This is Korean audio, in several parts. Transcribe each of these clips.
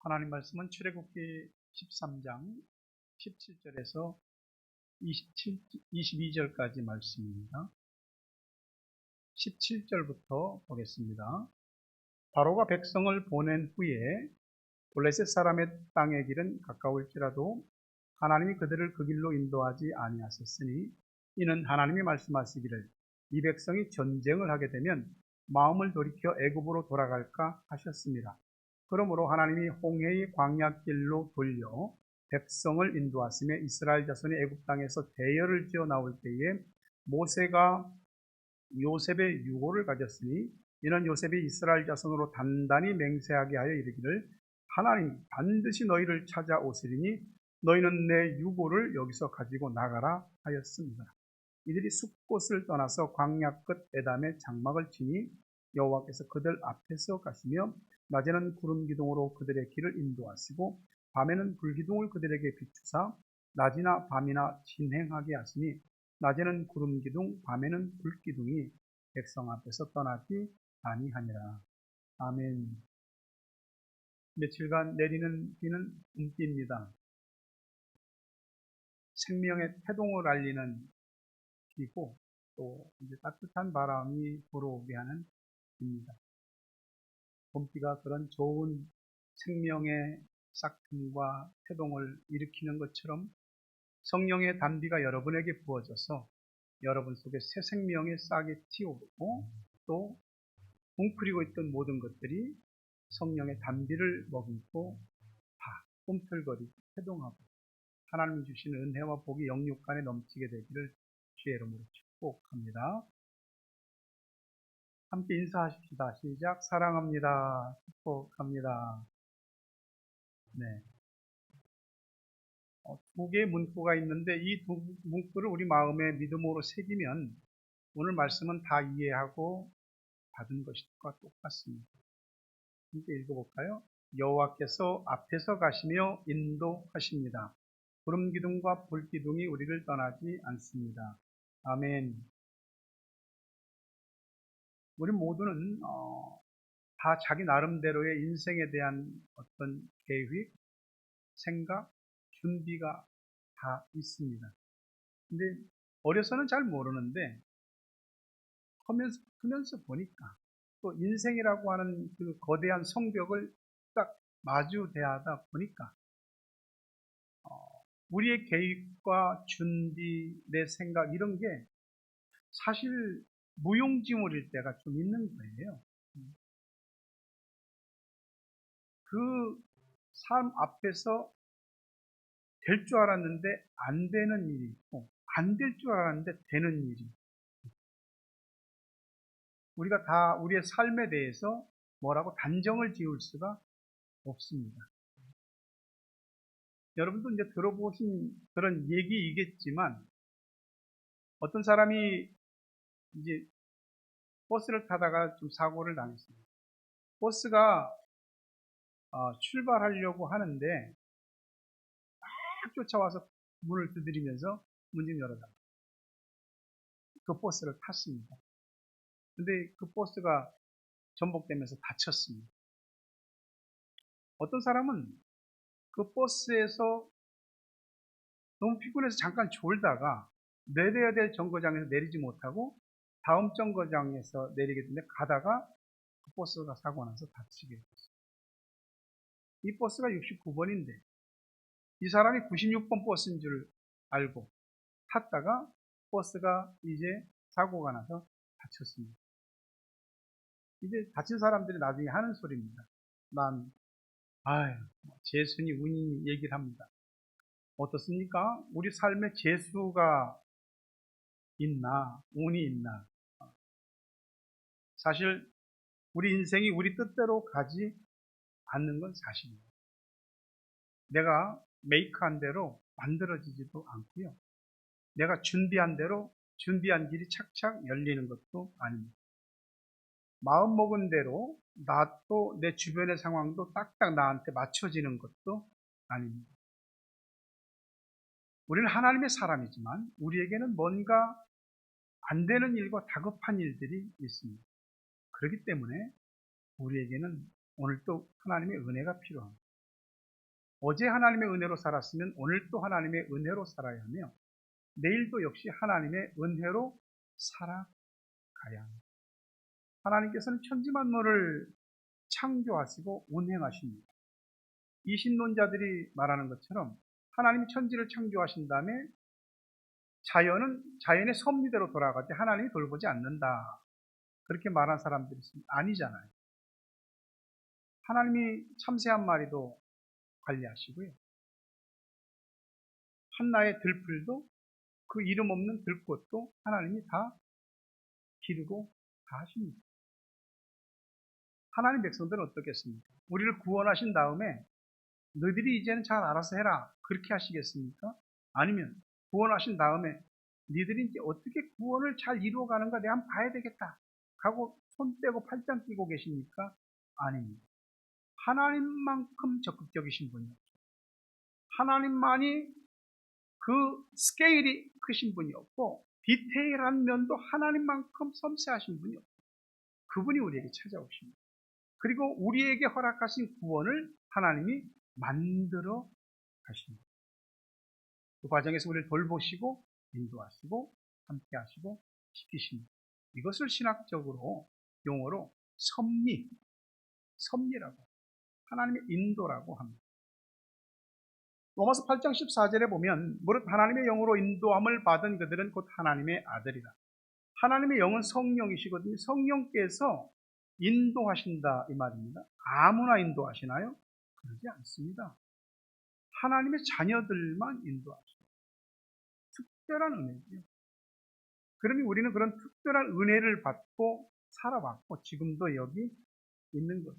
하나님 말씀은 출애굽기 13장 17절에서 22절까지 말씀입니다. 17절부터 보겠습니다. 바로가 백성을 보낸 후에 블레셋 사람의 땅의 길은 가까울지라도 하나님이 그들을 그 길로 인도하지 아니하셨으니 이는 하나님이 말씀하시기를 이 백성이 전쟁을 하게 되면 마음을 돌이켜 애굽으로 돌아갈까 하셨습니다. 그러므로 하나님이 홍해의 광야길로 돌려 백성을 인도하시며 이스라엘 자손이 애굽 땅에서 대열을 지어 나올 때에 모세가 요셉의 유고를 가졌으니 이는 요셉이 이스라엘 자손으로 단단히 맹세하게 하여 이르기를 하나님 반드시 너희를 찾아오시리니 너희는 내 유고를 여기서 가지고 나가라 하였습니다. 이들이 숲곳을 떠나서 광야 끝 에담에 장막을 치니 여호와께서 그들 앞에서 가시며 낮에는 구름 기둥으로 그들의 길을 인도하시고 밤에는 불기둥을 그들에게 비추사 낮이나 밤이나 진행하게 하시니 낮에는 구름 기둥 밤에는 불기둥이 백성 앞에서 떠나지 아니하니라. 아멘. 며칠간 내리는 비는 봄비입니다. 생명의 태동을 알리는 비고 또 이제 따뜻한 바람이 불어오게 하는 비입니다. 봄비가 그런 좋은 생명의 싹픔과 태동을 일으키는 것처럼 성령의 단비가 여러분에게 부어져서 여러분 속에 새 생명의 싹이 튀어오르고 또 웅크리고 있던 모든 것들이 성령의 단비를 머금고 다 꿈틀거리고 태동하고 하나님이 주시는 은혜와 복이 영육간에 넘치게 되기를 주의 이름으로 축복합니다. 함께 인사하십시다. 시작. 사랑합니다. 축복합니다. 네. 두 개의 문구가 있는데 이 두 문구를 우리 마음에 믿음으로 새기면 오늘 말씀은 다 이해하고 받은 것과 똑같습니다. 함께 읽어볼까요? 여호와께서 앞에서 가시며 인도하십니다. 구름 기둥과 불 기둥이 우리를 떠나지 않습니다. 아멘. 우리 모두는 다 자기 나름대로의 인생에 대한 어떤 계획, 생각, 준비가 다 있습니다. 근데 어려서는 잘 모르는데 크면서 보니까 또 인생이라고 하는 그 거대한 성벽을 딱 마주대하다 보니까 우리의 계획과 준비, 내 생각 이런 게 사실 무용지물일 때가 좀 있는 거예요. 그 삶 앞에서 될 줄 알았는데 안 되는 일이 있고 안 될 줄 알았는데 되는 일이 우리가 다 우리의 삶에 대해서 뭐라고 단정을 지을 수가 없습니다. 여러분도 이제 들어보신 그런 얘기이겠지만 어떤 사람이 이제 버스를 타다가 좀 사고를 당했습니다. 버스가 출발하려고 하는데 막 쫓아와서 문을 두드리면서 문 좀 열어달라. 그 버스를 탔습니다. 근데 그 버스가 전복되면서 다쳤습니다. 어떤 사람은 그 버스에서 너무 피곤해서 잠깐 졸다가 내려야 될 정거장에서 내리지 못하고 다음 정거장에서 내리게 되는데 가다가 그 버스가 사고 나서 다치게 됐어요. 이 버스가 69번인데 이 사람이 96번 버스인 줄 알고 탔다가 버스가 이제 사고가 나서 다쳤습니다. 이제 다친 사람들이 나중에 하는 소리입니다. 재순이 운이 얘기를 합니다. 어떻습니까? 우리 삶에 재수가 있나, 운이 있나. 사실 우리 인생이 우리 뜻대로 가지 않는 건 사실입니다. 내가 메이크한 대로 만들어지지도 않고요. 내가 준비한 대로 준비한 길이 착착 열리는 것도 아닙니다. 마음 먹은 대로 나도 내 주변의 상황도 딱딱 나한테 맞춰지는 것도 아닙니다. 우리는 하나님의 사람이지만 우리에게는 뭔가 안 되는 일과 다급한 일들이 있습니다. 그렇기 때문에 우리에게는 오늘 또 하나님의 은혜가 필요합니다. 어제 하나님의 은혜로 살았으면 오늘 또 하나님의 은혜로 살아야 하며 내일도 역시 하나님의 은혜로 살아가야 합니다. 하나님께서는 천지만물을 창조하시고 운행하십니다. 이 신론자들이 말하는 것처럼 하나님이 천지를 창조하신 다음에 자연은 자연의 섭리대로 돌아가지 하나님이 돌보지 않는다. 그렇게 말한 사람들이 있습니다. 아니잖아요. 하나님이 참새 한 마리도 관리하시고요. 한나의 들풀도 그 이름 없는 들꽃도 하나님이 다 기르고 다 하십니다. 하나님 백성들은 어떻겠습니까? 우리를 구원하신 다음에 너희들이 이제는 잘 알아서 해라. 그렇게 하시겠습니까? 아니면 구원하신 다음에 너희들이 이제 어떻게 구원을 잘 이루어가는가 내가 한번 봐야 되겠다 하고 손 떼고 팔짱 끼고 계십니까? 아닙니다. 하나님만큼 적극적이신 분이 없어요. 하나님만이 그 스케일이 크신 분이 없고 디테일한 면도 하나님만큼 섬세하신 분이 없어요. 그분이 우리에게 찾아오십니다. 그리고 우리에게 허락하신 구원을 하나님이 만들어 가십니다. 그 과정에서 우리를 돌보시고 인도하시고 함께 하시고 지키십니다. 이것을 신학적으로 용어로 섭리라고 하나님의 인도라고 합니다. 로마서 8장 14절에 보면 무릇 하나님의 영으로 인도함을 받은 그들은 곧 하나님의 아들이라. 하나님의 영은 성령이시거든요. 성령께서 인도하신다 이 말입니다. 아무나 인도하시나요? 그러지 않습니다. 하나님의 자녀들만 인도하십니다. 특별한 은혜죠. 그러니 우리는 그런 특별한 은혜를 받고 살아왔고 지금도 여기 있는 거예요.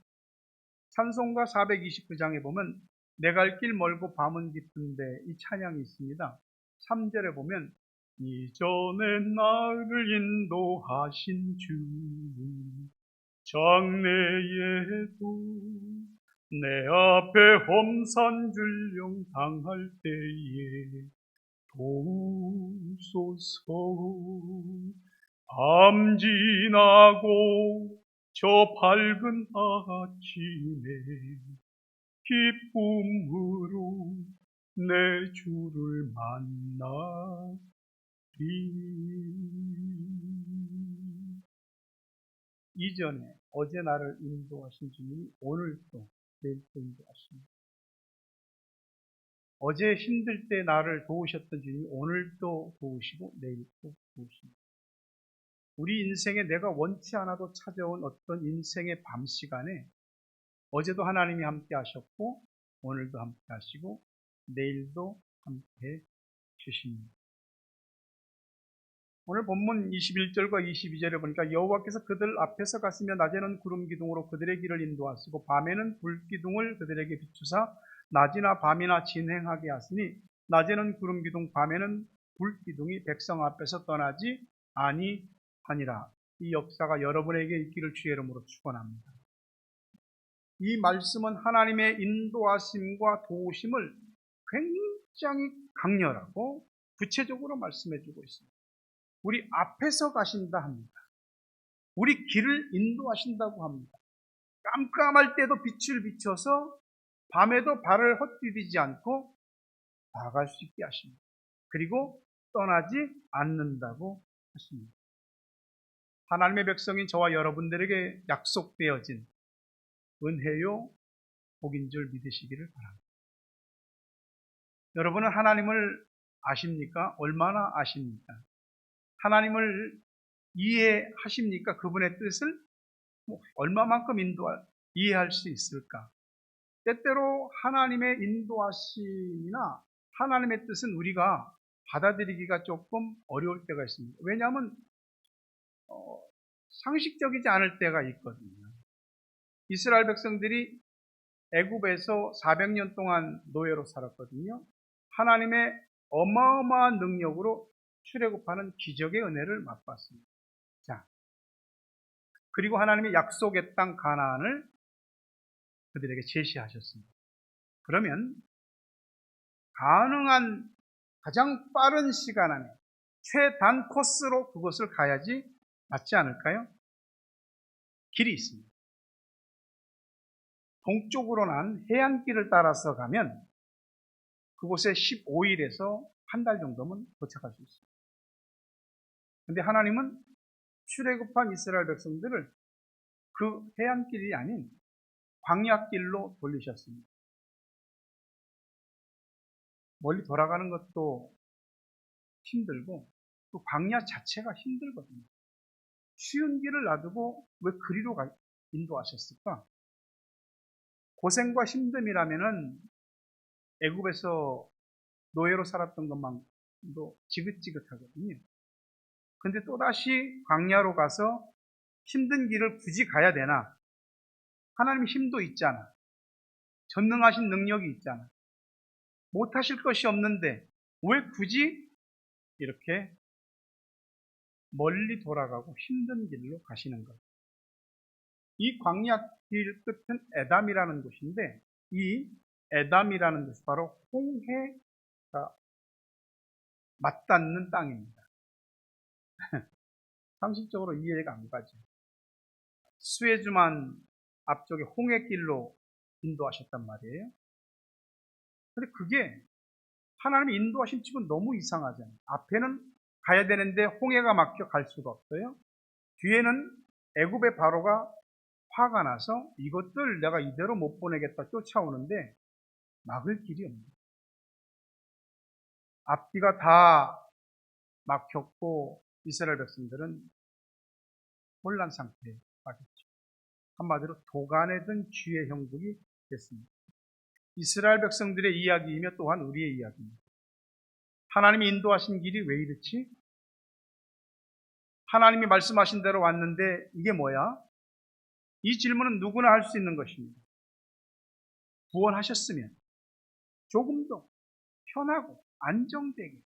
찬송가 429장에 보면 내 갈 길 멀고 밤은 깊은데 이 찬양이 있습니다. 3절에 보면 이전에 나를 인도하신 주 장래에도 내 앞에 험산줄령 당할 때에 도우소서. 밤 지나고 저 밝은 아침에 기쁨으로 내 주를 만나리. 이전에 어제 나를 인도하신 주님이 오늘도 내일도 인도하십니다. 어제 힘들 때 나를 도우셨던 주님이 오늘도 도우시고 내일도 도우십니다. 우리 인생에 내가 원치 않아도 찾아온 어떤 인생의 밤 시간에 어제도 하나님이 함께 하셨고 오늘도 함께 하시고 내일도 함께 주십니다. 오늘 본문 21절과 22절에 보니까 여호와께서 그들 앞에서 가시며 낮에는 구름 기둥으로 그들의 길을 인도하시고 밤에는 불 기둥을 그들에게 비추사 낮이나 밤이나 진행하게 하시니 낮에는 구름 기둥 밤에는 불 기둥이 백성 앞에서 떠나지 아니하니라. 이 역사가 여러분에게 있기를 주의 이름으로 축원합니다. 이 말씀은 하나님의 인도하심과 도우심을 굉장히 강렬하고 구체적으로 말씀해 주고 있습니다. 우리 앞에서 가신다 합니다. 우리 길을 인도하신다고 합니다. 깜깜할 때도 빛을 비춰서 밤에도 발을 헛디디지 않고 나아갈 수 있게 하십니다. 그리고 떠나지 않는다고 하십니다. 하나님의 백성인 저와 여러분들에게 약속되어진 은혜요 복인 줄 믿으시기를 바랍니다. 여러분은 하나님을 아십니까? 얼마나 아십니까? 하나님을 이해하십니까? 그분의 뜻을 얼마만큼 이해할 수 있을까? 때때로 하나님의 인도하심이나 하나님의 뜻은 우리가 받아들이기가 조금 어려울 때가 있습니다. 왜냐하면 상식적이지 않을 때가 있거든요. 이스라엘 백성들이 애굽에서 400년 동안 노예로 살았거든요. 하나님의 어마어마한 능력으로 출애굽하는 기적의 은혜를 맛봤습니다. 자, 그리고 하나님의 약속의 땅 가나안을 그들에게 제시하셨습니다. 그러면 가능한 가장 빠른 시간 안에 최단 코스로 그것을 가야지 맞지 않을까요? 길이 있습니다. 동쪽으로 난 해안길을 따라서 가면 그곳에 15일에서 한 달 정도면 도착할 수 있습니다. 그런데 하나님은 출애굽한 이스라엘 백성들을 그 해안길이 아닌 광야길로 돌리셨습니다. 멀리 돌아가는 것도 힘들고 또 광야 자체가 힘들거든요. 쉬운 길을 놔두고 왜 그리로 인도하셨을까? 고생과 힘듦이라면은 애굽에서 노예로 살았던 것만도 지긋지긋하거든요. 근데 또다시 광야로 가서 힘든 길을 굳이 가야 되나? 하나님 힘도 있잖아. 전능하신 능력이 있잖아. 못하실 것이 없는데 왜 굳이 이렇게 멀리 돌아가고 힘든 길로 가시는 것? 이 광야 길 끝은 에담이라는 곳인데 이 에담이라는 곳이 바로 홍해가 맞닿는 땅입니다. 상식적으로 이해가 안 가죠. 수에즈만 앞쪽에 홍해길로 인도하셨단 말이에요. 근데 그게 하나님이 인도하신 집은 너무 이상하잖아요. 앞에는 가야 되는데 홍해가 막혀 갈 수가 없어요. 뒤에는 애굽의 바로가 화가 나서 이것들 내가 이대로 못 보내겠다 쫓아오는데 막을 길이 없네요. 앞뒤가 다 막혔고 이스라엘 백성들은 혼란 상태에 빠졌죠. 한마디로 도간에 든 쥐의 형국이 됐습니다. 이스라엘 백성들의 이야기이며 또한 우리의 이야기입니다. 하나님이 인도하신 길이 왜 이렇지? 하나님이 말씀하신 대로 왔는데 이게 뭐야? 이 질문은 누구나 할 수 있는 것입니다. 구원하셨으면 조금 더 편하고 안정되게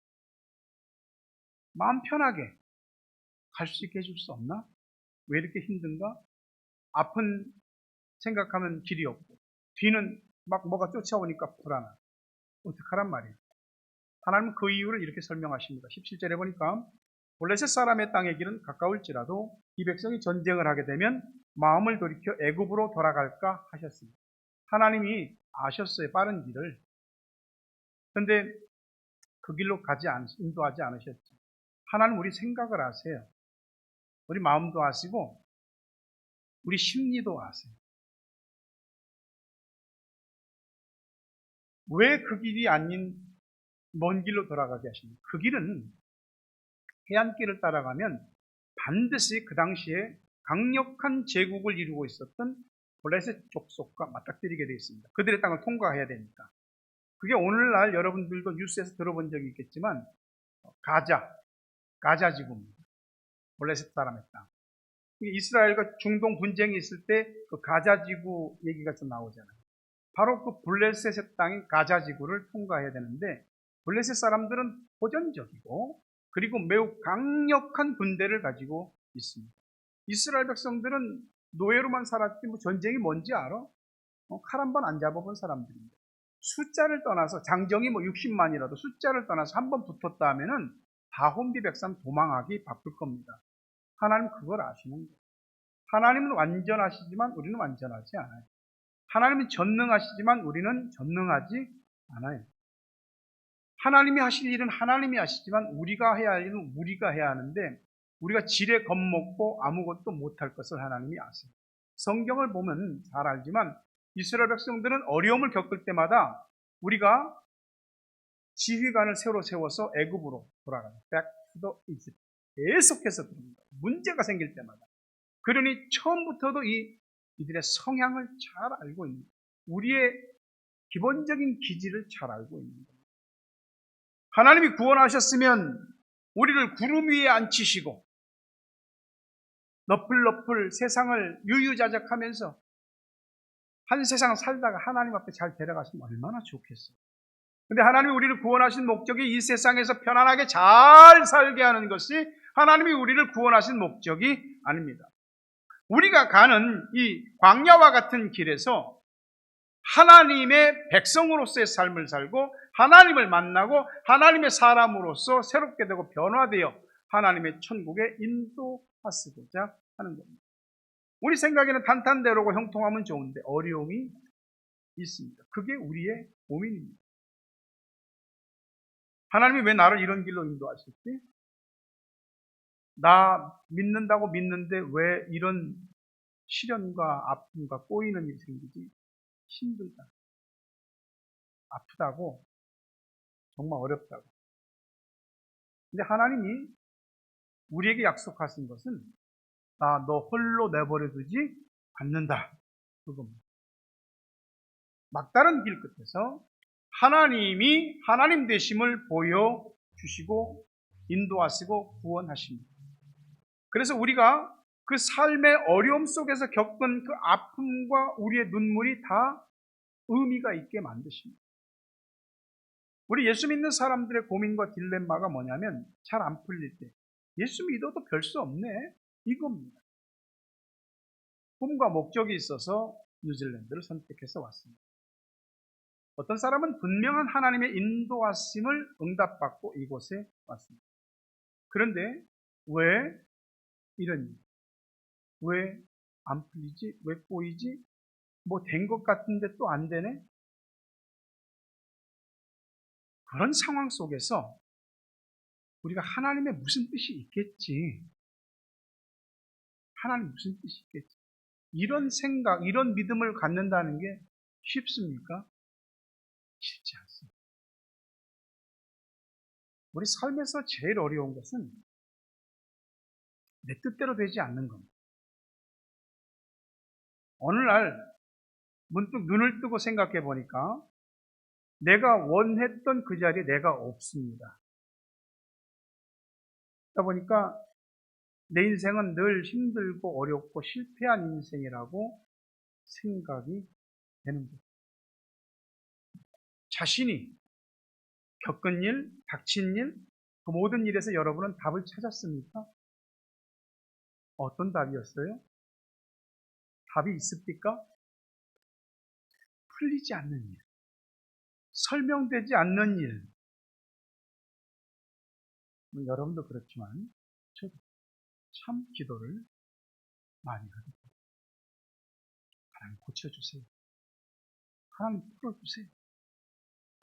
마음 편하게 갈 수 있게 해줄 수 없나? 왜 이렇게 힘든가? 앞은 생각하면 길이 없고 뒤는 막 뭐가 쫓아오니까 불안하고 어떡하란 말이에요. 하나님은 그 이유를 이렇게 설명하십니다. 17절에 보니까 블레셋 사람의 땅의 길은 가까울지라도 이 백성이 전쟁을 하게 되면 마음을 돌이켜 애굽으로 돌아갈까 하셨습니다. 하나님이 아셨어요. 빠른 길을. 그런데 그 길로 인도하지 않으셨죠. 하나님 우리 생각을 아세요. 우리 마음도 아시고 우리 심리도 아세요. 왜 그 길이 아닌 먼 길로 돌아가게 하십니까? 그 길은 해안길을 따라가면 반드시 그 당시에 강력한 제국을 이루고 있었던 블레셋 족속과 맞닥뜨리게 되어 있습니다. 그들의 땅을 통과해야 되니까. 그게 오늘날 여러분들도 뉴스에서 들어본 적이 있겠지만 가자 지구입니다. 블레셋 사람의 땅. 이스라엘과 중동 분쟁이 있을 때 그 가자 지구 얘기가 좀 나오잖아요. 바로 그 블레셋의 땅인 가자 지구를 통과해야 되는데 블레셋 사람들은 호전적이고 그리고 매우 강력한 군대를 가지고 있습니다. 이스라엘 백성들은 노예로만 살았지 뭐 전쟁이 뭔지 알아? 칼 한 번 안 잡아본 사람들입니다. 숫자를 떠나서 장정이 뭐 60만이라도 숫자를 떠나서 한 번 붙었다 하면은 다 혼비백산 도망하기 바쁠 겁니다. 하나님 그걸 아시는 거예요. 하나님은 완전하시지만 우리는 완전하지 않아요. 하나님은 전능하시지만 우리는 전능하지 않아요. 하나님이 하실 일은 하나님이 하시지만 우리가 해야 할 일은 우리가 해야 하는데 우리가 지레 겁먹고 아무것도 못할 것을 하나님이 아세요. 성경을 보면 잘 알지만 이스라엘 백성들은 어려움을 겪을 때마다 우리가 지휘관을 새로 세워서 애굽으로 돌아가요. Back to the Egypt. 계속해서 그럽니다. 문제가 생길 때마다. 그러니 처음부터도 이들의 성향을 잘 알고 있는 거예요. 우리의 기본적인 기질을 잘 알고 있는 거예요. 하나님이 구원하셨으면 우리를 구름 위에 앉히시고 너플너플 세상을 유유자적하면서 한 세상 살다가 하나님 앞에 잘 데려가시면 얼마나 좋겠어요. 근데 하나님이 우리를 구원하신 목적이 이 세상에서 편안하게 잘 살게 하는 것이 하나님이 우리를 구원하신 목적이 아닙니다. 우리가 가는 이 광야와 같은 길에서 하나님의 백성으로서의 삶을 살고 하나님을 만나고 하나님의 사람으로서 새롭게 되고 변화되어 하나님의 천국에 인도하시고자 하는 겁니다. 우리 생각에는 탄탄대로고 형통하면 좋은데 어려움이 있습니다. 그게 우리의 고민입니다. 하나님이 왜 나를 이런 길로 인도하실지? 나 믿는다고 믿는데 왜 이런 시련과 아픔과 꼬이는 일이 생기지? 힘들다. 아프다고. 정말 어렵다고. 근데 하나님이 우리에게 약속하신 것은 나 너 홀로 내버려 두지 않는다. 그겁니다. 막다른 길 끝에서 하나님이 하나님 되심을 보여주시고 인도하시고 구원하십니다. 그래서 우리가 그 삶의 어려움 속에서 겪은 그 아픔과 우리의 눈물이 다 의미가 있게 만드십니다. 우리 예수 믿는 사람들의 고민과 딜레마가 뭐냐면 잘 안 풀릴 때 예수 믿어도 별 수 없네 이겁니다. 꿈과 목적이 있어서 뉴질랜드를 선택해서 왔습니다. 어떤 사람은 분명한 하나님의 인도하심을 응답받고 이곳에 왔습니다. 그런데 왜 이런 일? 왜 안 풀리지? 왜 꼬이지? 뭐 된 것 같은데 또 안 되네? 그런 상황 속에서 우리가 하나님의 무슨 뜻이 있겠지? 하나님 무슨 뜻이 있겠지? 이런 생각, 이런 믿음을 갖는다는 게 쉽습니까? 쉽지 않습니다. 우리 삶에서 제일 어려운 것은 내 뜻대로 되지 않는 겁니다. 어느 날 문득 눈을 뜨고 생각해 보니까 내가 원했던 그 자리에 내가 없습니다. 그러다 보니까 내 인생은 늘 힘들고 어렵고 실패한 인생이라고 생각이 되는 거죠. 자신이 겪은 일, 닥친 일, 그 모든 일에서 여러분은 답을 찾았습니까? 어떤 답이었어요? 답이 있습니까? 풀리지 않는 일, 설명되지 않는 일. 여러분도 그렇지만 저도 참 기도를 많이 하거든요. 하나님 고쳐주세요. 하나님 풀어주세요.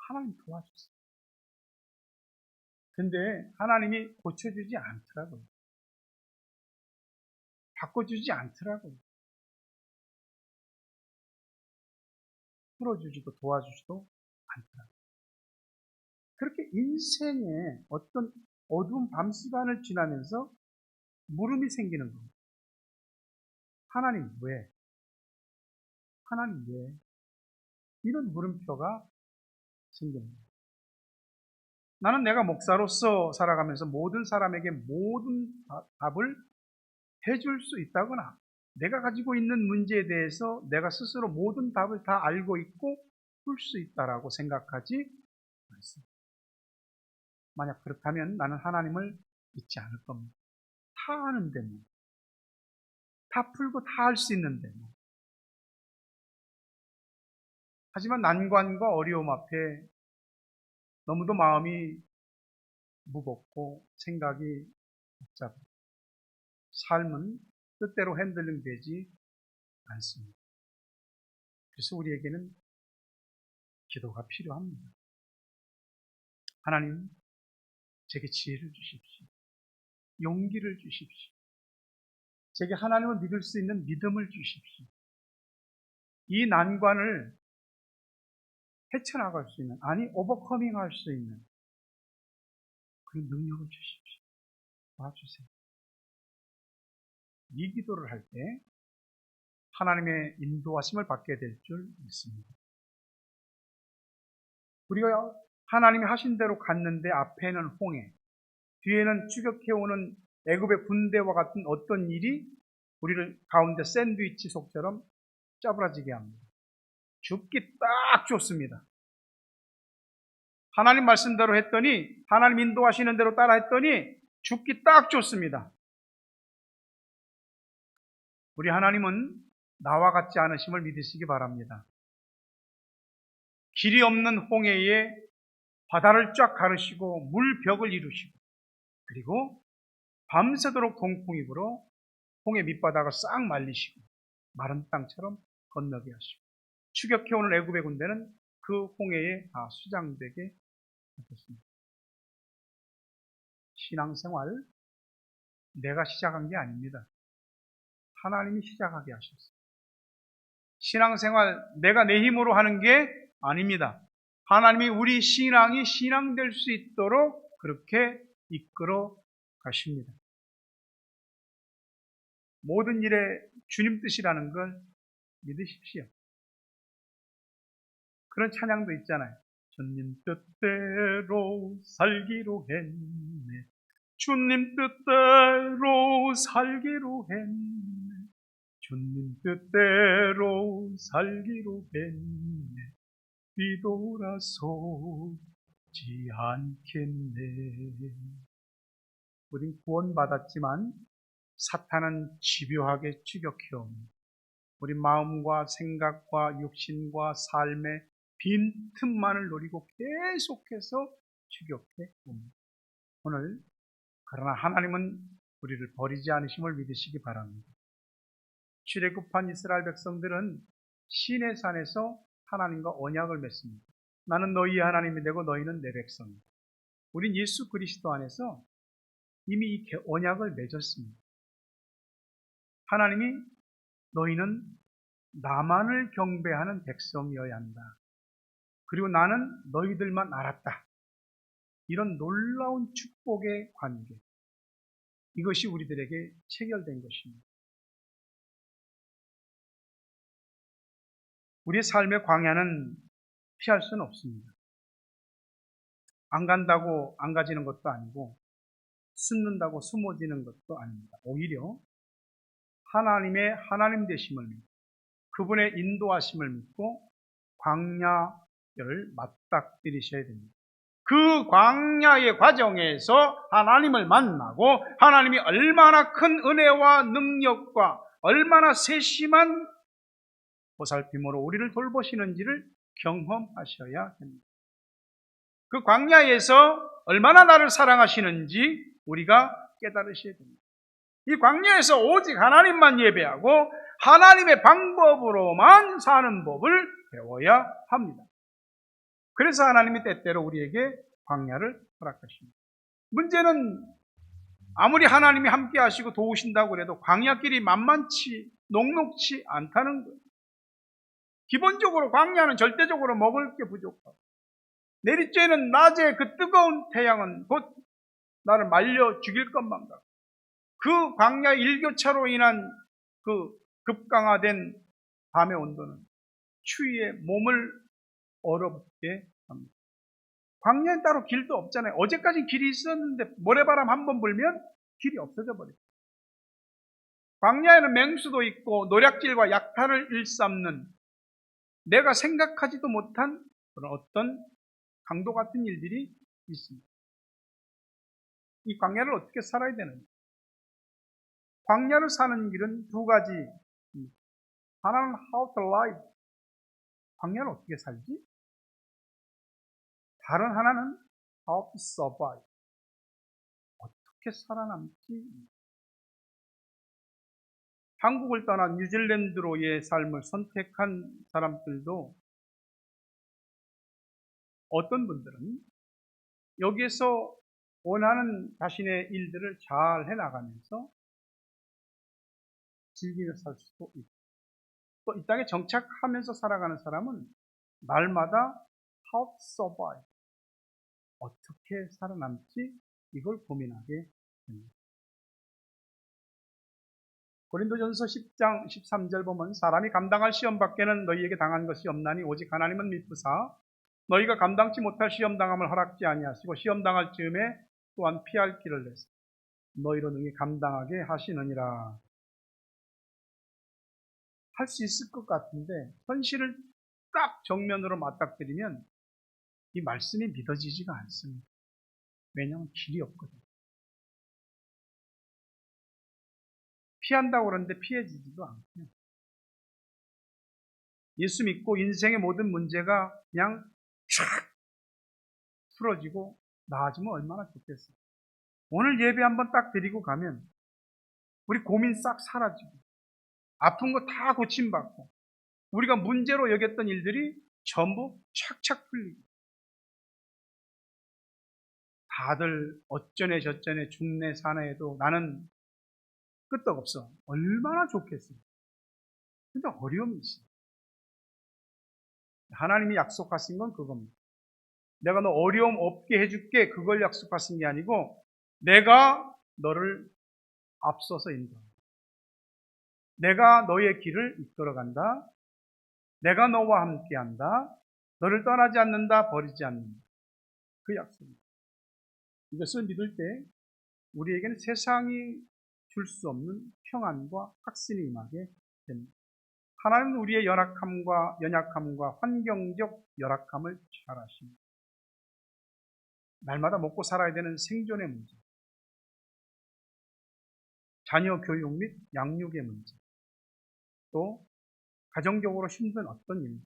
하나님 도와주세요. 근데 하나님이 고쳐주지 않더라고요. 바꿔주지 않더라고요. 풀어주지도 도와주지도 않더라고요. 그렇게 인생에 어떤 어두운 밤 시간을 지나면서 물음이 생기는 겁니다. 하나님 왜? 하나님 왜? 이런 물음표가 생기는 거예요. 나는 내가 목사로서 살아가면서 모든 사람에게 모든 답을 해줄 수 있다거나 내가 가지고 있는 문제에 대해서 내가 스스로 모든 답을 다 알고 있고 풀 수 있다라고 생각하지 않습니다. 만약 그렇다면 나는 하나님을 믿지 않을 겁니다. 다 아는데 뭐. 다 풀고 다 할 수 있는데 뭐. 하지만 난관과 어려움 앞에 너무도 마음이 무겁고 생각이 복잡해요. 삶은 뜻대로 핸들링 되지 않습니다. 그래서 우리에게는 기도가 필요합니다. 하나님, 제게 지혜를 주십시오. 용기를 주십시오. 제게 하나님을 믿을 수 있는 믿음을 주십시오. 이 난관을 헤쳐나갈 수 있는, 아니 오버커밍 할 수 있는 그런 능력을 주십시오. 도와주세요. 이 기도를 할 때 하나님의 인도하심을 받게 될 줄 믿습니다. 우리가 하나님이 하신 대로 갔는데 앞에는 홍해, 뒤에는 추격해오는 애굽의 군대와 같은 어떤 일이 우리를 가운데 샌드위치 속처럼 짜부라지게 합니다. 죽기 딱 좋습니다. 하나님 말씀대로 했더니, 하나님 인도하시는 대로 따라 했더니 죽기 딱 좋습니다. 우리 하나님은 나와 같지 않으심을 믿으시기 바랍니다. 길이 없는 홍해에 바다를 쫙 가르시고 물벽을 이루시고 그리고 밤새도록 동풍이 불어 홍해 밑바닥을 싹 말리시고 마른 땅처럼 건너게 하시고 추격해오는 애굽의 군대는 그 홍해에 다 수장되게 하셨습니다. 신앙생활 내가 시작한 게 아닙니다. 하나님이 시작하게 하셨어요. 신앙생활 내가 내 힘으로 하는 게 아닙니다. 하나님이 우리 신앙이 신앙될 수 있도록 그렇게 이끌어 가십니다. 모든 일에 주님 뜻이라는 걸 믿으십시오. 그런 찬양도 있잖아요. 주님 뜻대로 살기로 했네. 주님 뜻대로 살기로 했네. 주님 뜻대로 살기로 했네. 뒤돌아서지 않겠네. 우린 구원받았지만 사탄은 집요하게 추격해옵니다. 우리 마음과 생각과 육신과 삶의 빈틈만을 노리고 계속해서 추격해 옵니다. 오늘 그러나 하나님은 우리를 버리지 않으심을 믿으시기 바랍니다. 출애굽한 이스라엘 백성들은 시내 산에서 하나님과 언약을 맺습니다. 나는 너희의 하나님이 되고 너희는 내 백성이다. 우린 예수 그리스도 안에서 이미 이 언약을 맺었습니다. 하나님이 너희는 나만을 경배하는 백성이어야 한다. 그리고 나는 너희들만 알았다. 이런 놀라운 축복의 관계. 이것이 우리들에게 체결된 것입니다. 우리의 삶의 광야는 피할 수는 없습니다. 안 간다고 안 가지는 것도 아니고 숨는다고 숨어지는 것도 아닙니다. 오히려 하나님의 하나님 되심을 믿고 그분의 인도하심을 믿고 광야를 맞닥뜨리셔야 됩니다. 그 광야의 과정에서 하나님을 만나고 하나님이 얼마나 큰 은혜와 능력과 얼마나 세심한 보살핌으로 우리를 돌보시는지를 경험하셔야 됩니다. 그 광야에서 얼마나 나를 사랑하시는지 우리가 깨달으셔야 됩니다. 이 광야에서 오직 하나님만 예배하고 하나님의 방법으로만 사는 법을 배워야 합니다. 그래서 하나님이 때때로 우리에게 광야를 허락하십니다. 문제는 아무리 하나님이 함께 하시고 도우신다고 해도 광야길이 만만치 녹록치 않다는 거예요. 기본적으로 광야는 절대적으로 먹을 게 부족하고 내리쬐는 낮에 그 뜨거운 태양은 곧 나를 말려 죽일 것만 같고 그 광야 일교차로 인한 그 급강화된 밤의 온도는 추위에 몸을 얼어붙게 합니다. 광야엔 따로 길도 없잖아요. 어제까지 길이 있었는데 모래바람 한 번 불면 길이 없어져 버려요. 광야에는 맹수도 있고 노략질과 약탈을 일삼는 내가 생각하지도 못한 그런 어떤 강도 같은 일들이 있습니다. 이 광야를 어떻게 살아야 되는지. 광야를 사는 길은 두 가지. 하나는 how to live. 광야를 어떻게 살지? 다른 하나는 how to survive. 어떻게 살아남지? 한국을 떠나 뉴질랜드로의 삶을 선택한 사람들도 어떤 분들은 여기에서 원하는 자신의 일들을 잘 해나가면서 즐기며 살 수도 있고 또 이 땅에 정착하면서 살아가는 사람은 날마다 how to survive, 어떻게 살아남지 이걸 고민하게 됩니다. 고린도전서 10장 13절 보면 사람이 감당할 시험 밖에는 너희에게 당한 것이 없나니 오직 하나님은 미쁘사 너희가 감당치 못할 시험 당함을 허락지 아니하시고 시험 당할 즈음에 또한 피할 길을 내사 너희로 능히 감당하게 하시느니라. 할 수 있을 것 같은데 현실을 딱 정면으로 맞닥뜨리면 이 말씀이 믿어지지가 않습니다. 왜냐하면 길이 없거든요. 피한다고 그러는데 피해지지도 않고요. 예수 믿고 인생의 모든 문제가 그냥 쫙 풀어지고 나아지면 얼마나 좋겠어요. 오늘 예배 한번 딱 드리고 가면 우리 고민 싹 사라지고 아픈 거 다 고침받고 우리가 문제로 여겼던 일들이 전부 착착 풀리고 다들 어쩌네 저쩌네 죽네 사네 해도 나는 끄떡없어. 얼마나 좋겠어요. 근데 어려움이 있어요. 하나님이 약속하신 건 그겁니다. 내가 너 어려움 없게 해줄게, 그걸 약속하신 게 아니고 내가 너를 앞서서 인도한다. 내가 너의 길을 이끌어간다. 내가 너와 함께한다. 너를 떠나지 않는다. 버리지 않는다. 그 약속입니다. 이것을 믿을 때 우리에게는 세상이 줄 수 없는 평안과 확신이 임하게 됩니다. 하나님은 우리의 연약함과 환경적 열악함을 잘 아십니다. 날마다 먹고 살아야 되는 생존의 문제, 자녀 교육 및 양육의 문제, 또 가정적으로 힘든 어떤 일들,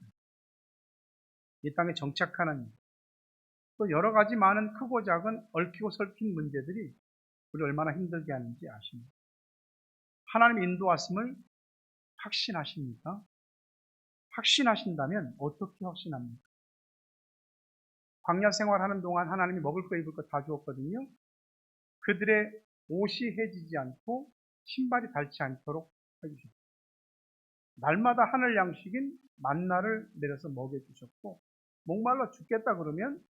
이 땅에 정착하는 일, 또 여러 가지 많은 크고 작은 얽히고 설킨 문제들이 우리 얼마나 힘들게 하는지 아십니다. 하나님의 인도하심을 확신하십니까? 확신하신다면 어떻게 확신합니까? 광야 생활하는 동안 하나님이 먹을 거 입을 거 다 주었거든요. 그들의 옷이 해지지 않고 신발이 닳지 않도록 해주셨습니다. 날마다 하늘 양식인 만나를 내려서 먹여주셨고, 목말라 죽겠다 그러면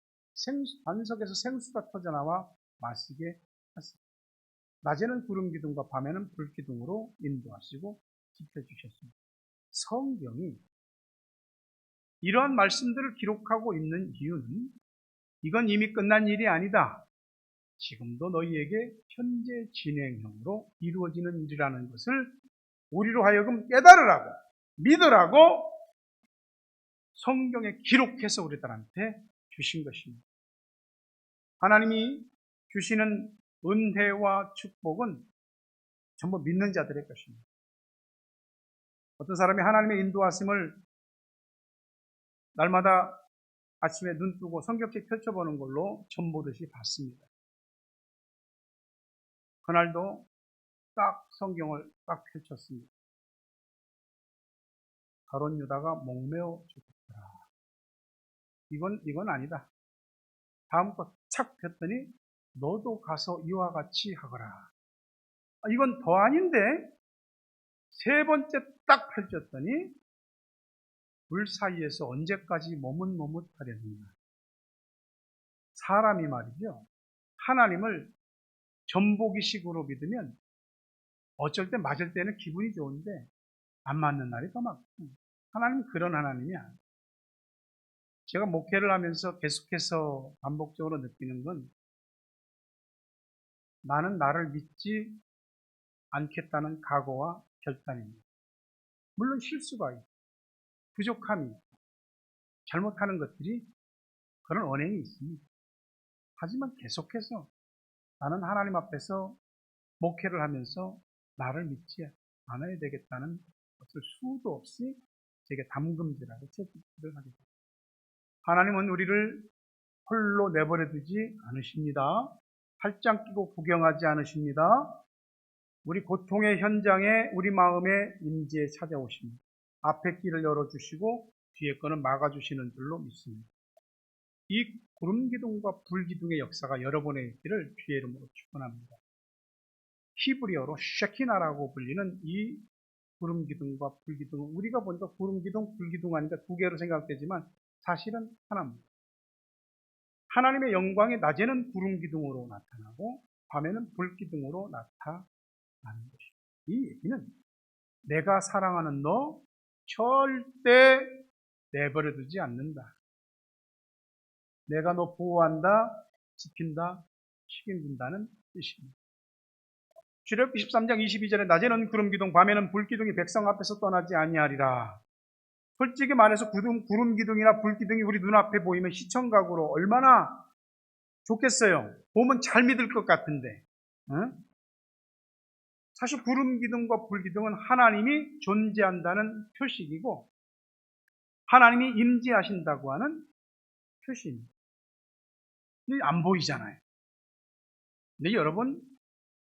반석에서 생수가 터져나와 마시게 하셨습니다. 낮에는 구름 기둥과 밤에는 불 기둥으로 인도하시고 지켜주셨습니다. 성경이 이러한 말씀들을 기록하고 있는 이유는 이건 이미 끝난 일이 아니다. 지금도 너희에게 현재 진행형으로 이루어지는 일이라는 것을 우리로 하여금 깨달으라고, 믿으라고 성경에 기록해서 우리들한테 주신 것입니다. 하나님이 주시는 은혜와 축복은 전부 믿는 자들의 것입니다. 어떤 사람이 하나님의 인도하심을 날마다 아침에 눈 뜨고 성경책 펼쳐보는 걸로 전보듯이 봤습니다. 그날도 딱 성경을 딱 펼쳤습니다. 가룟 유다가 목매어 죽었더라. 이건 아니다. 다음 거 착 폈더니 너도 가서 이와 같이 하거라. 이건 더 아닌데 세 번째 딱 펼쳤더니 불 사이에서 언제까지 머뭇머뭇하려느냐. 사람이 말이죠. 하나님을 전보기식으로 믿으면 어쩔 때 맞을 때는 기분이 좋은데 안 맞는 날이 더 많고, 하나님은 그런 하나님이야. 제가 목회를 하면서 계속해서 반복적으로 느끼는 건 나는 나를 믿지 않겠다는 각오와 결단입니다. 물론 실수가 있고 부족함이 있고 잘못하는 것들이 그런 언행이 있습니다. 하지만 계속해서 나는 하나님 앞에서 목회를 하면서 나를 믿지 않아야 되겠다는 것을 수도 없이 제게 담금질하고 채찍질을 하게 됩니다. 하나님은 우리를 홀로 내버려 두지 않으십니다. 팔짱 끼고 구경하지 않으십니다. 우리 고통의 현장에 우리 마음에 임재에 찾아오십니다. 앞에 길을 열어주시고 뒤에 거는 막아주시는 줄로 믿습니다. 이 구름기둥과 불기둥의 역사가 여러 번의 있기를 주의 이름으로 축원합니다. 히브리어로 쉐키나라고 불리는 이 구름기둥과 불기둥은 우리가 보니까 구름기둥, 불기둥 아닌가 두 개로 생각되지만 사실은 하나입니다. 하나님의 영광이 낮에는 구름기둥으로 나타나고 밤에는 불기둥으로 나타나는 것입니다. 이 얘기는 내가 사랑하는 너 절대 내버려두지 않는다. 내가 너 보호한다, 지킨다, 책임진다는 뜻입니다. 출애굽기 13장 22절에 낮에는 구름기둥, 밤에는 불기둥이 백성 앞에서 떠나지 아니하리라. 솔직히 말해서 구름기둥이나 불기둥이 우리 눈앞에 보이면 시청각으로 얼마나 좋겠어요. 보면 잘 믿을 것 같은데. 응? 사실 구름기둥과 불기둥은 하나님이 존재한다는 표식이고 하나님이 임재하신다고 하는 표시입니다. 근데 안 보이잖아요. 근데 여러분,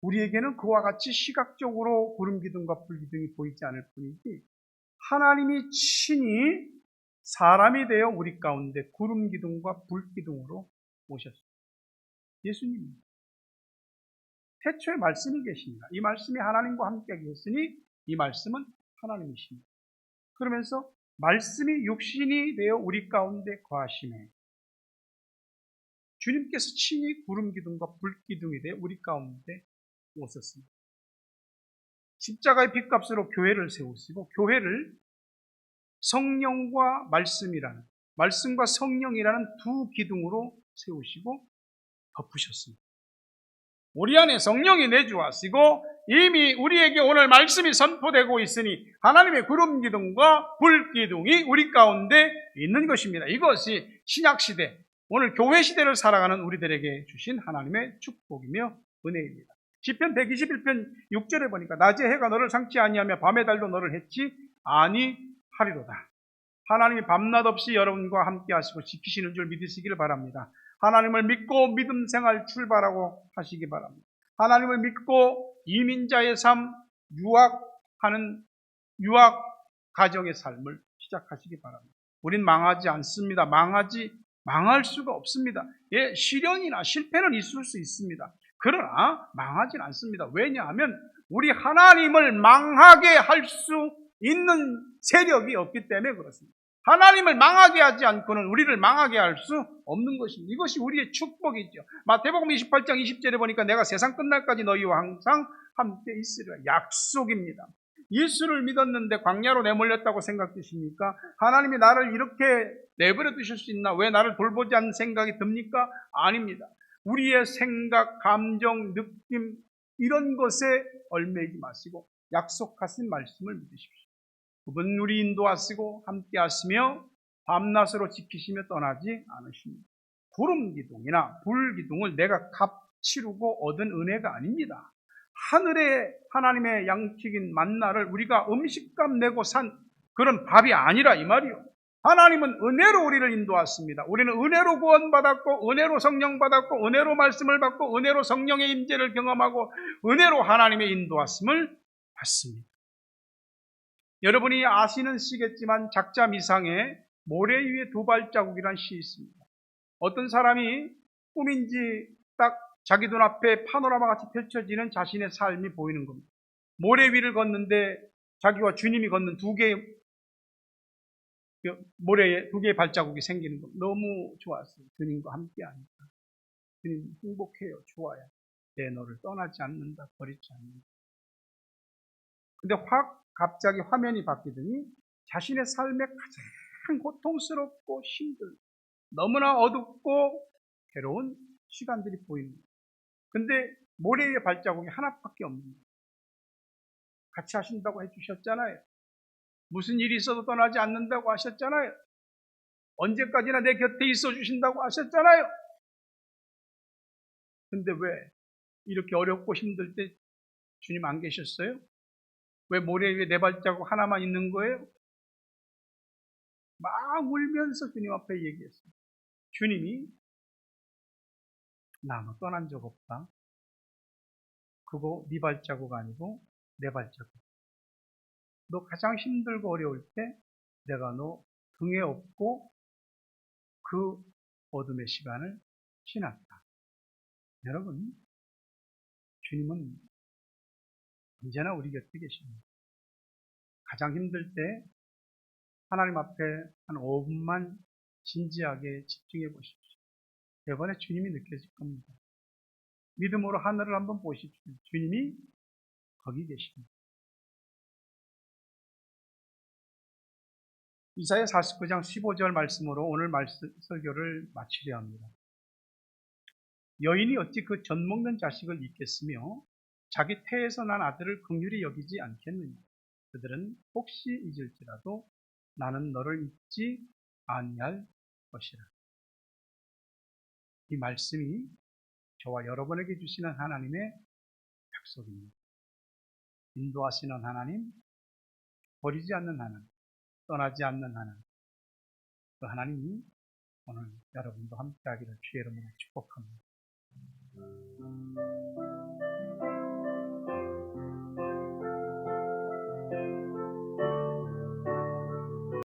우리에게는 그와 같이 시각적으로 구름기둥과 불기둥이 보이지 않을 뿐이지 하나님이 친히 사람이 되어 우리 가운데 구름기둥과 불기둥으로 오셨습니다. 예수님입니다. 태초에 말씀이 계십니다. 이 말씀이 하나님과 함께 계셨으니 이 말씀은 하나님이십니다. 그러면서 말씀이 육신이 되어 우리 가운데 거하시네. 주님께서 친히 구름 기둥과 불 기둥이 되어 우리 가운데 오셨습니다. 십자가의 핏값으로 교회를 세우시고 교회를 성령과 말씀과 성령이라는 두 기둥으로 세우시고 덮으셨습니다. 우리 안에 성령이 내주하시고 이미 우리에게 오늘 말씀이 선포되고 있으니 하나님의 구름 기둥과 불 기둥이 우리 가운데 있는 것입니다. 이것이 신약시대, 오늘 교회시대를 살아가는 우리들에게 주신 하나님의 축복이며 은혜입니다. 시편 121편 6절에 보니까 낮에 해가 너를 상치 아니하며 밤의 달도 너를 해치 아니하리로다. 하나님이 밤낮 없이 여러분과 함께 하시고 지키시는 줄 믿으시기를 바랍니다. 하나님을 믿고 믿음 생활 출발하고 하시기 바랍니다. 하나님을 믿고 이민자의 삶, 유학 가정의 삶을 시작하시기 바랍니다. 우린 망하지 않습니다. 망할 수가 없습니다. 예, 시련이나 실패는 있을 수 있습니다. 그러나 망하진 않습니다. 왜냐하면 우리 하나님을 망하게 할 수 있는 세력이 없기 때문에 그렇습니다. 하나님을 망하게 하지 않고는 우리를 망하게 할 수 없는 것입니다. 이것이 우리의 축복이죠. 마태복음 28장 20절에 보니까 내가 세상 끝날까지 너희와 항상 함께 있으리라. 약속입니다. 예수를 믿었는데 광야로 내몰렸다고 생각되십니까? 하나님이 나를 이렇게 내버려 두실 수 있나? 왜 나를 돌보지 않는 생각이 듭니까? 아닙니다. 우리의 생각, 감정, 느낌 이런 것에 얽매이지 마시고 약속하신 말씀을 믿으십시오. 그분 우리 인도하시고 함께 하시며 밤낮으로 지키시며 떠나지 않으십니다. 구름 기둥이나 불 기둥을 내가 값치르고 얻은 은혜가 아닙니다. 하늘의 하나님의 양식인 만나를 우리가 음식값 내고 산 그런 밥이 아니라 이 말이요. 하나님은 은혜로 우리를 인도하십니다. 우리는 은혜로 구원받았고 은혜로 성령 받았고 은혜로 말씀을 받고 은혜로 성령의 임재를 경험하고 은혜로 하나님의 인도하심을 받습니다. 여러분이 아시는 시겠지만 작자 미상에 모래 위에 두 발자국이라는 시 있습니다. 어떤 사람이 꿈인지 딱 자기 눈앞에 파노라마 같이 펼쳐지는 자신의 삶이 보이는 겁니다. 모래 위를 걷는데 자기와 주님이 걷는 모래에 두 개의 발자국이 생기는 겁니다. 너무 좋았어요. 주님과 함께 하니까. 주님 행복해요. 좋아요. 내 너를 떠나지 않는다. 버리지 않는다. 근데 갑자기 화면이 바뀌더니 자신의 삶에 가장 고통스럽고 힘들고 너무나 어둡고 괴로운 시간들이 보입니다. 근데 모래 위에 발자국이 하나밖에 없습니다. 같이 하신다고 해주셨잖아요. 무슨 일이 있어도 떠나지 않는다고 하셨잖아요. 언제까지나 내 곁에 있어 주신다고 하셨잖아요. 근데 왜 이렇게 어렵고 힘들 때 주님 안 계셨어요? 왜 모래 위에 네 발자국 하나만 있는 거예요? 막 울면서 주님 앞에 얘기했어요. 주님이 나 너 떠난 적 없다. 그거 네 발자국 아니고 내 발자국. 너 가장 힘들고 어려울 때 내가 너 등에 업고 그 어둠의 시간을 지났다. 여러분, 주님은 언제나 우리 곁에 계십니다. 가장 힘들 때 하나님 앞에 한 5분만 진지하게 집중해 보십시오. 이번에 주님이 느껴질 겁니다. 믿음으로 하늘을 한번 보십시오. 주님이 거기 계십니다. 이사야 49장 15절 말씀으로 오늘 설교를 마치려 합니다. 여인이 어찌 그 젖 먹는 자식을 잊겠으며 자기 태에서 난 아들을 긍휼히 여기지 않겠느냐. 그들은 혹시 잊을지라도 나는 너를 잊지 아니할 것이라. 이 말씀이 저와 여러분에게 주시는 하나님의 약속입니다. 인도하시는 하나님, 버리지 않는 하나님, 떠나지 않는 하나님. 그 하나님이 오늘 여러분도 함께하기를 주의 이름으로 축복합니다.